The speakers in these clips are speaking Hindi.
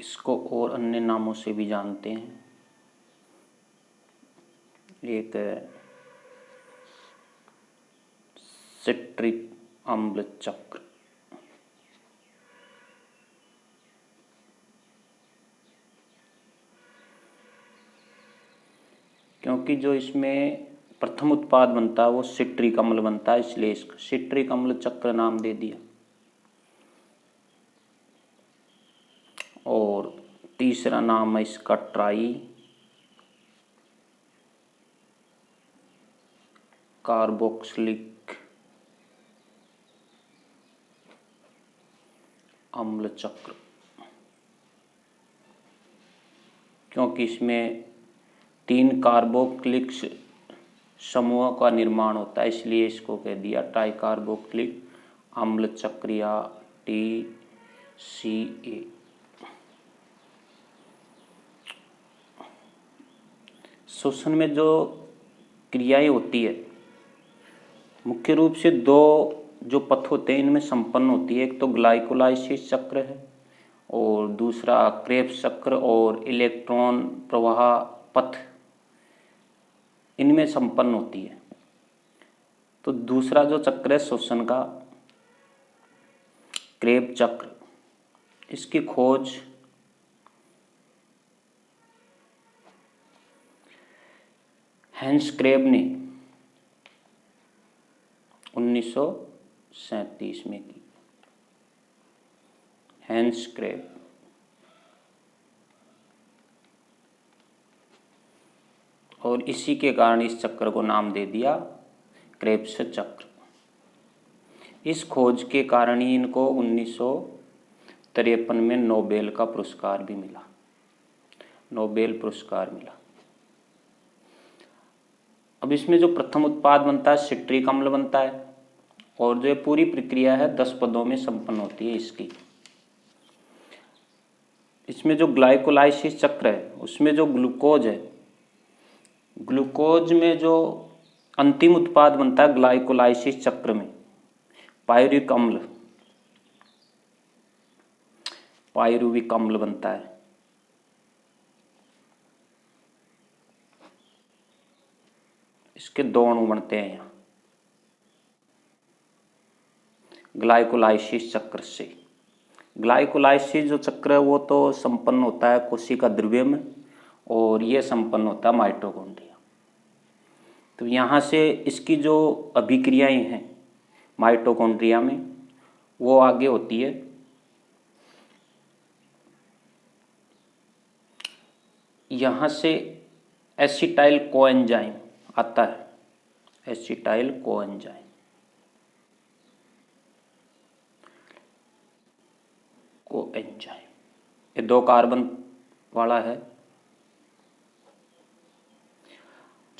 इसको और अन्य नामों से भी जानते हैं। एक सिट्रिक अम्ल चक्र। क्योंकि जो इसमें प्रथम उत्पाद बनता है वो सिट्रिक अम्ल बनता है, इसलिए इसको सिट्रिक अम्ल चक्र नाम दे दिया। और तीसरा नाम है इसका ट्राई कार्बोक्सिलिक अम्ल चक्र। क्योंकि इसमें 3 कार्बोक्सिलिक समूहों का निर्माण होता है, इसलिए इसको कह दिया ट्राई कार्बोक्सिलिक अम्ल चक्र या TCA। श्वसन में जो क्रियाएं होती है मुख्य रूप से 2 जो पथ होते हैं इनमें संपन्न होती है। एक तो ग्लाइकोलाइसिस चक्र है और दूसरा क्रेब्स चक्र और इलेक्ट्रॉन प्रवाह पथ इनमें संपन्न होती है। तो दूसरा जो चक्र है श्वसन का क्रेब्स चक्र, इसकी खोज हैंस क्रेब ने 1937 में की। हैंस क्रेब और इसी के कारण इस चक्र को नाम दे दिया क्रेब्स चक्र। इस खोज के कारण ही इनको 1953 में नोबेल का पुरस्कार भी मिला, नोबेल पुरस्कार मिला। अब इसमें जो प्रथम उत्पाद बनता है सिट्रिक अम्ल बनता है और जो पूरी प्रक्रिया है 10 पदों में संपन्न होती है इसकी। इसमें जो ग्लाइकोलाइसिस चक्र है उसमें जो ग्लूकोज है, ग्लूकोज में जो अंतिम उत्पाद बनता है ग्लाइकोलाइसिस चक्र में पायरुविक अम्ल बनता है। इसके 2 अणु बनते हैं यहाँ ग्लाइकोलाइसिस चक्र से। ग्लाइकोलाइसिस जो चक्र है वो तो संपन्न होता है कोशिका द्रव्य में और ये संपन्न होता है माइटोकॉन्ड्रिया। तो यहाँ से इसकी जो अभिक्रियाएं हैं माइटोकॉन्ड्रिया में वो आगे होती है। यहाँ से एसिटाइल कोएंजाइम आता है, एसिटाइल कोएंजाइम। ये 2 कार्बन वाला है।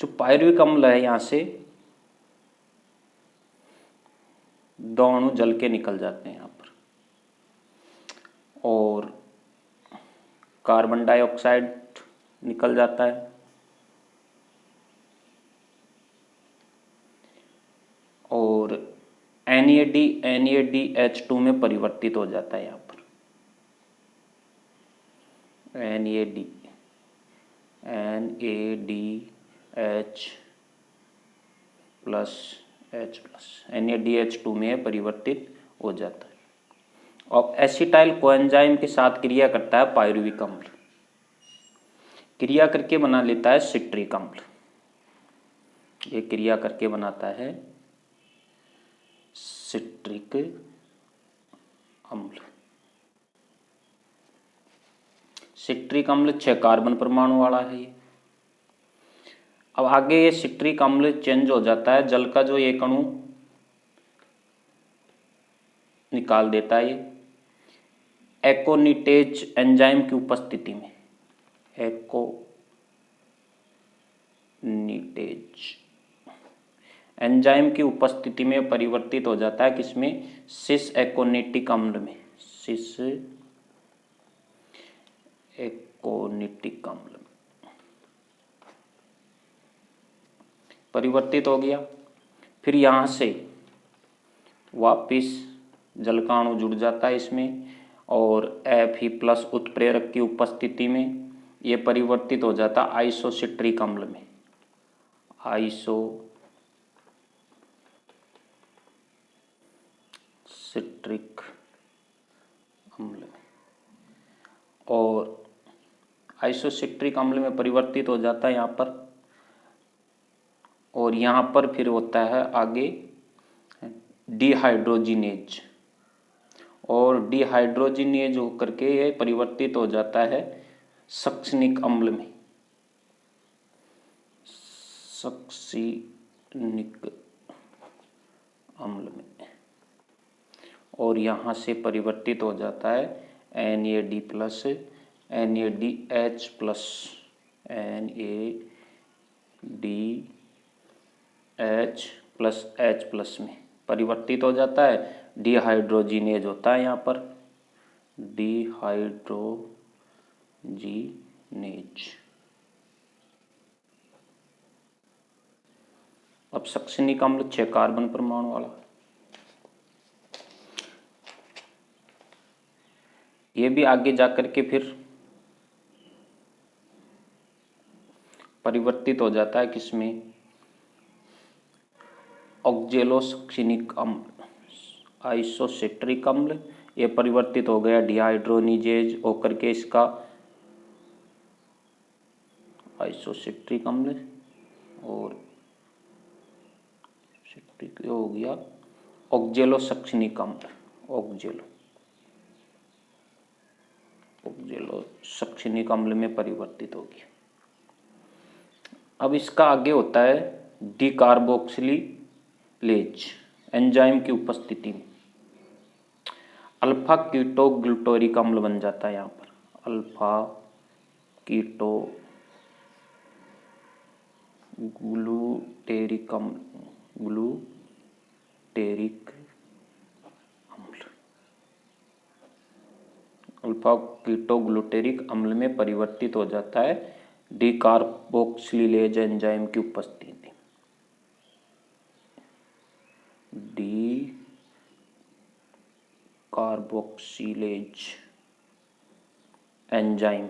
जो पायरुविक अम्ल है यहाँ से 2 अणु जल के निकल जाते हैं यहाँ पर और कार्बन डाइऑक्साइड निकल जाता है और NADH2 में परिवर्तित हो जाता है। यहाँ पर NADH2 में परिवर्तित हो जाता है। और एसिटाइल कोएंजाइम के साथ क्रिया करता है पायरुविक अम्ल, क्रिया करके बना लेता है सिट्रिक अम्ल। ये क्रिया करके बनाता है सिट्रिक अम्ल। सिट्रिक अम्ल 6 कार्बन परमाणु वाला है ये। अब आगे ये सिट्रिक अम्ल चेंज हो जाता है, जल का जो एक अणु निकाल देता है ये एकोनिटेज एंजाइम की उपस्थिति में। एकोनिटेज एंजाइम की उपस्थिति में परिवर्तित हो जाता है किसमें? सिस एकोनिटिक अम्ल में। सिस एकोनिटिक अम्ल में परिवर्तित हो गया। फिर यहाँ से वापिस जल का अणु जुड़ जाता है इसमें और Fe+ उत्प्रेरक की उपस्थिति में ये परिवर्तित हो जाता आइसोसिट्रिक अम्ल में, आइसोसिट्रिक अम्ल में। और आइसोसिट्रिक अम्ल में परिवर्तित हो जाता है यहाँ पर, और यहाँ पर फिर होता है आगे डिहाइड्रोजिनेज, और डिहाइड्रोजिनेज होकर के ये परिवर्तित हो जाता है सक्सिनिक अम्ल में, सक्सिनिक अम्ल में, और यहाँ से परिवर्तित हो जाता है NAD+, NADH+, NADH+H+ में परिवर्तित हो जाता है, डिहाइड्रोजिनेज होता है यहाँ पर, डिहाइड्रोजिनेज। अब सक्सिनिक अम्ल 6 कार्बन परमाणु वाला, ये भी आगे जाकर के फिर परिवर्तित हो जाता है किसमें, ऑक्जेलोसक्सिनिक अम्ल, आइसोसिट्रिक अम्ल, ये परिवर्तित हो गया डिहाइड्रोजिनेज होकर के इसका आइसोसिट्रिक अम्ल, और सिट्रिक हो गया ऑक्जेलोसक्सिनिक अम्ल, ऑक्जेलोसक्सिनिक अम्ल में परिवर्तित हो गया। अब इसका आगे होता है डिकार्बोक्सिलेज एंजाइम की उपस्थिति में अल्फा कीटो ग्लूटेरिक अम्ल बन जाता है यहाँ पर, अल्फा कीटो ग्लूटेरिक अम्ल, ग्लूटेरिक अम्ल, अल्फा कीटो ग्लूटेरिक अम्ल में परिवर्तित हो जाता है डिकार्बोक्सिलेज एंजाइम की उपस्थिति में, डिकार्बोक्सिलेज एंजाइम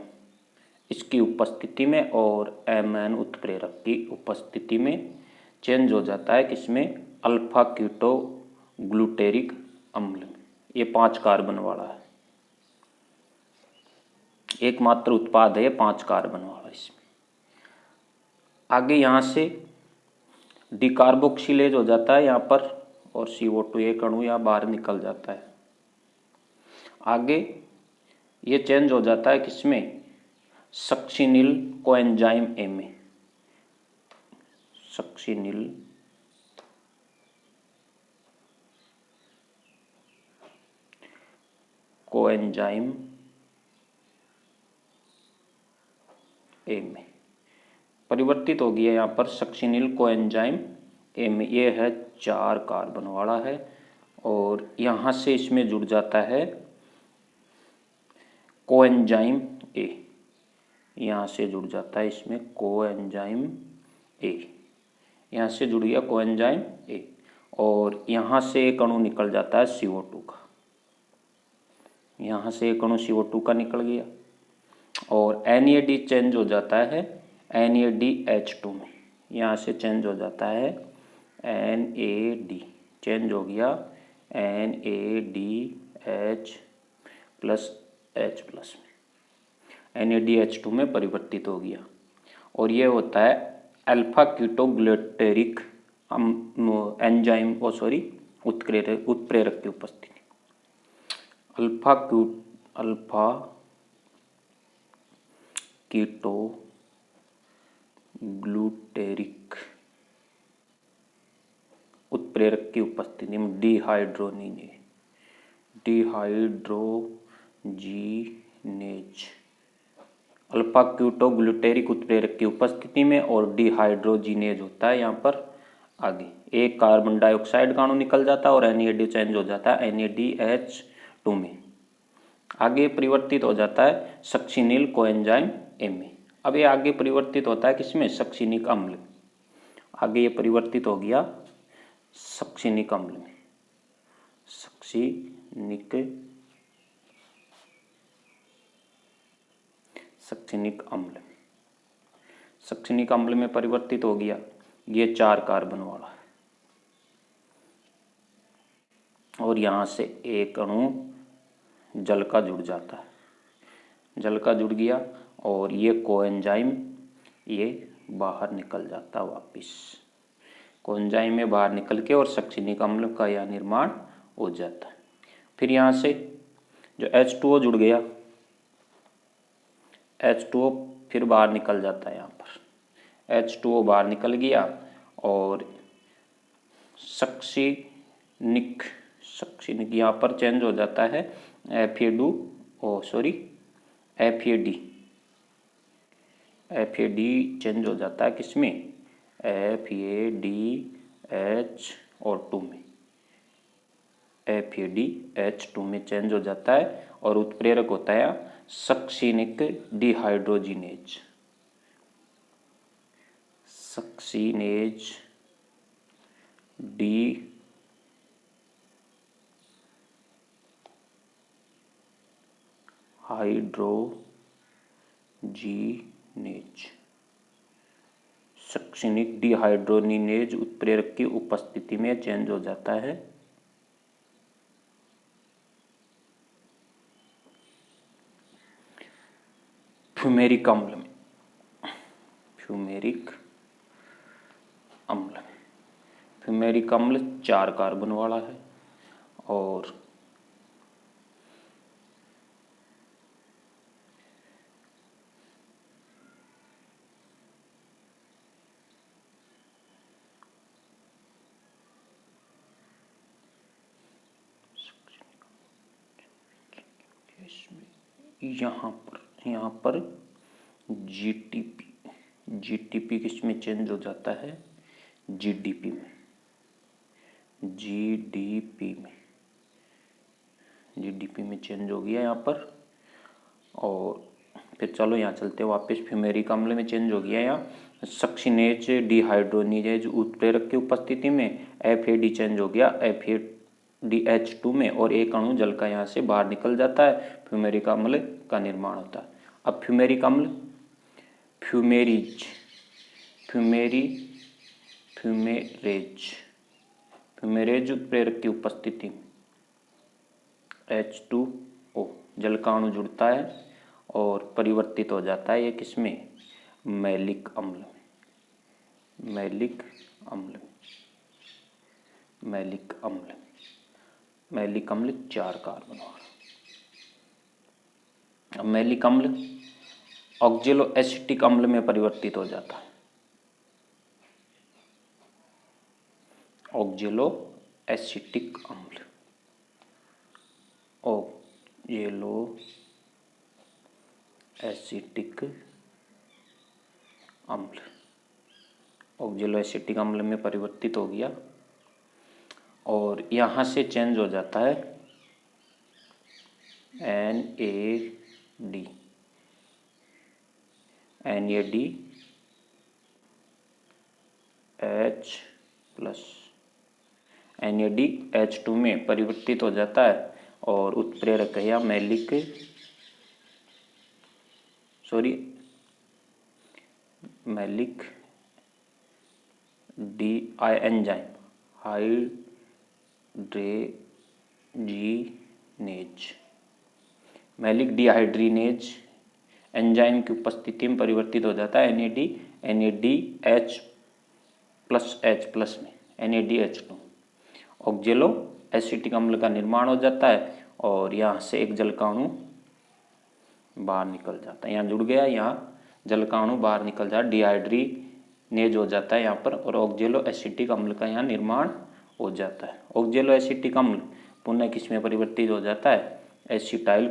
इसकी उपस्थिति में और MN उत्प्रेरक की उपस्थिति में चेंज हो जाता है किसमें, अल्फा कीटो ग्लूटेरिक अम्ल। ये 5 कार्बन वाला है, एकमात्र उत्पाद है 5 कार्बन वाला इसमें। आगे यहाँ से डिकार्बोक्सिलेज हो जाता है यहाँ पर, और CO2 एक अणु यहाँ बाहर निकल जाता है। आगे ये चेंज हो जाता है किसमें, सक्सिनिल कोएंजाइम A में, सक्सिनिल कोएंजाइम A में परिवर्तित हो गया यहाँ पर सक्सिनिल कोएंजाइम A में। ये है 4 कार्बन वाला है, और यहाँ से इसमें जुड़ जाता है कोएंजाइम A, यहाँ से जुड़ जाता है इसमें कोएंजाइम A, यहाँ से जुड़ गया कोएंजाइम A, और यहाँ से एक अणु निकल जाता है CO2 का, यहाँ से एक अणु CO2 का निकल गया, और NAD चेंज हो जाता है NADH2 में, यहाँ से चेंज हो जाता है NAD, चेंज हो गया NADH+H+ में, NADH2 में परिवर्तित हो गया, और ये होता है अल्फा कीटो ग्लूटेरिक एंजाइम उत्प्रेरक की उपस्थिति, अल्फा कीटो ग्लूटेरिक उत्प्रेरक की उपस्थिति में डिहाइड्रोजिनेज, अल्फा कीटो ग्लूटेरिक उत्प्रेरक की उपस्थिति में, और डिहाइड्रोजिनेज होता है यहाँ पर। आगे एक कार्बन डाइऑक्साइड का अणु निकल जाता है और NAD चेंज हो जाता है NADH2 में। आगे परिवर्तित हो जाता है सक्सिनिल कोएंजाइम A में। अब ये आगे परिवर्तित होता है किसमें, सक्सिनिक अम्ल। आगे ये परिवर्तित हो गया सक्सिनिक अम्ल में, सक्सिनिक शैक्षणिक अम्ल। शैक्षणिक अम्ल में परिवर्तित हो गया, ये 4 कार्बन वाला है और यहाँ से एक अणु जल का जुड़ जाता है, जल का जुड़ गया और ये कोएंजाइम ये बाहर निकल जाता वापिस, कोएंजाइम में बाहर निकल के और शैक्षणिक अम्ल का यह निर्माण हो जाता है। फिर यहाँ से जो H2O जुड़ गया, H2O फिर बाहर निकल जाता है, यहाँ पर H2O बाहर निकल गया और शैक्षणिक यहाँ पर चेंज हो जाता है FAD चेंज हो जाता है किसमें, FADH2 में, FADH2 में चेंज हो जाता है और उत्प्रेरक होता है शैक्षणिक डिहाइड्रोजिनेज, शैक्षणिक डिहाइड्रोजिनेज उत्प्रेरक की उपस्थिति में चेंज हो जाता है फ्यूमेरिक अम्ल में। फ्यूमेरिक अम्ल 4 कार्बन वाला है और यहाँ पर GTP किसमें चेंज हो जाता है, GDP में चेंज हो गया यहाँ पर। और फिर चलो यहाँ चलते हैं वापस, फ्यूमेरिक अम्ल में चेंज हो गया यहाँ शैक्षणिक डिहाइड्रोजिनेज उत्प्रेरक की उपस्थिति में, FAD चेंज हो गया FADH2 में और एक अणु जल का यहाँ से बाहर निकल जाता है, फ्यूमेरिक अम्ल का निर्माण होता है। अब फ्यूमेरिक अम्ल फ्यूमेरेज उत्प्रेरक की उपस्थिति में H2O जल का अणु जुड़ता है और परिवर्तित हो जाता है ये किसमें, मैलिक अम्ल 4 कार्बन वाला। अब मैलिक अम्ल ऑक्जेलो एसिटिक अम्ल में परिवर्तित हो जाता है, ऑक्जेलो एसिटिक अम्ल ऑक्जेलो एसिटिक अम्ल में परिवर्तित हो गया और यहाँ से चेंज हो जाता है NADH2 में परिवर्तित हो जाता है और उत्प्रेरक है या malic enzyme malic dehydrogenase enzyme की उपस्थिति में परिवर्तित हो जाता है NADH+H+ में NADH2 ऑक्जेलो एसिटिक अम्ल का निर्माण हो जाता है और यहाँ से एक जल का अणु बाहर निकल जाता है, यहाँ जुड़ गया, यहाँ जल का अणु बाहर निकल जाता है, डिहाइड्रोजिनेज हो जाता है यहाँ पर और ऑक्जेलो एसिटिक अम्ल का यहाँ निर्माण हो जाता है। ऑक्जेलो एसिटिक अम्ल पुनः किसमें परिवर्तित हो जाता है, एसिटाइल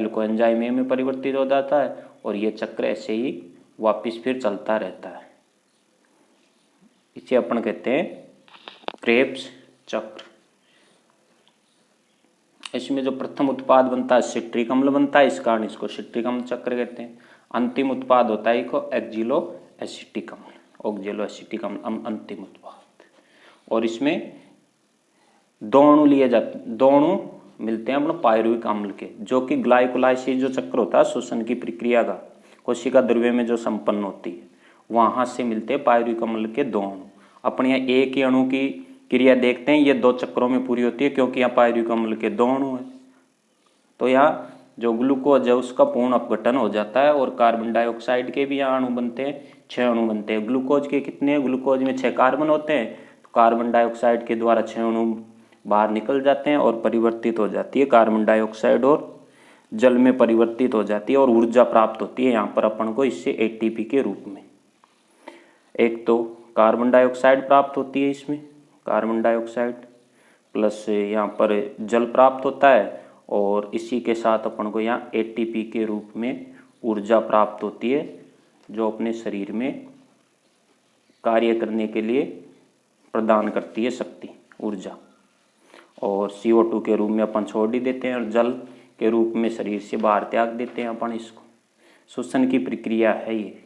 कोएंजाइम ए में परिवर्तित हो जाता है और ये चक्र ऐसे ही वापिस फिर चलता रहता है। इसे अपन कहते हैं क्रेब्स चक्र। इसमें जो प्रथम उत्पाद बनता है सिट्रिक अम्ल बनता है, इस कारण इसको सिट्रिक अम्ल चक्र कहते हैं। अंतिम उत्पाद होता है ऑक्जेलो एसिटिक अम्ल अंतिम उत्पाद। और इसमें 2 अणु लिए जाते, 2 अणु मिलते हैं अपने पायरुविक अम्ल के, जो कि ग्लाइकोलाइसिस जो चक्र होता है श्वसन की प्रक्रिया का कोशिका द्रव्य में जो संपन्न होती है, वहाँ से मिलते हैं पायरुविक अम्ल के 2 अणु। अपने यहाँ एक ही अणु की क्रिया देखते हैं, ये 2 चक्रों में पूरी होती है क्योंकि यहाँ पायरुविक अम्ल के 2 अणु हैं। तो यहाँ जो ग्लूकोज है उसका पूर्ण अपघटन हो जाता है और कार्बन डाइऑक्साइड के भी यहाँ अणु बनते हैं, 6 अणु बनते हैं। ग्लूकोज के कितने? ग्लूकोज में 6 कार्बन होते हैं, तो कार्बन डाइऑक्साइड के द्वारा 6 अणु बाहर निकल जाते हैं और परिवर्तित हो जाती है कार्बन डाइऑक्साइड और जल में परिवर्तित हो जाती है और ऊर्जा प्राप्त होती है यहाँ पर अपन को इससे एटीपी के रूप में। एक तो कार्बन डाइऑक्साइड प्राप्त होती है, इसमें कार्बन डाइऑक्साइड प्लस यहाँ पर जल प्राप्त होता है और इसी के साथ अपन को यहाँ एटीपी के रूप में ऊर्जा प्राप्त होती है, जो अपने शरीर में कार्य करने के लिए प्रदान करती है शक्ति, ऊर्जा। और CO2 के रूप में अपन छोड़ ही देते हैं और जल के रूप में शरीर से बाहर त्याग देते हैं अपन इसको। श्वसन की प्रक्रिया है ये।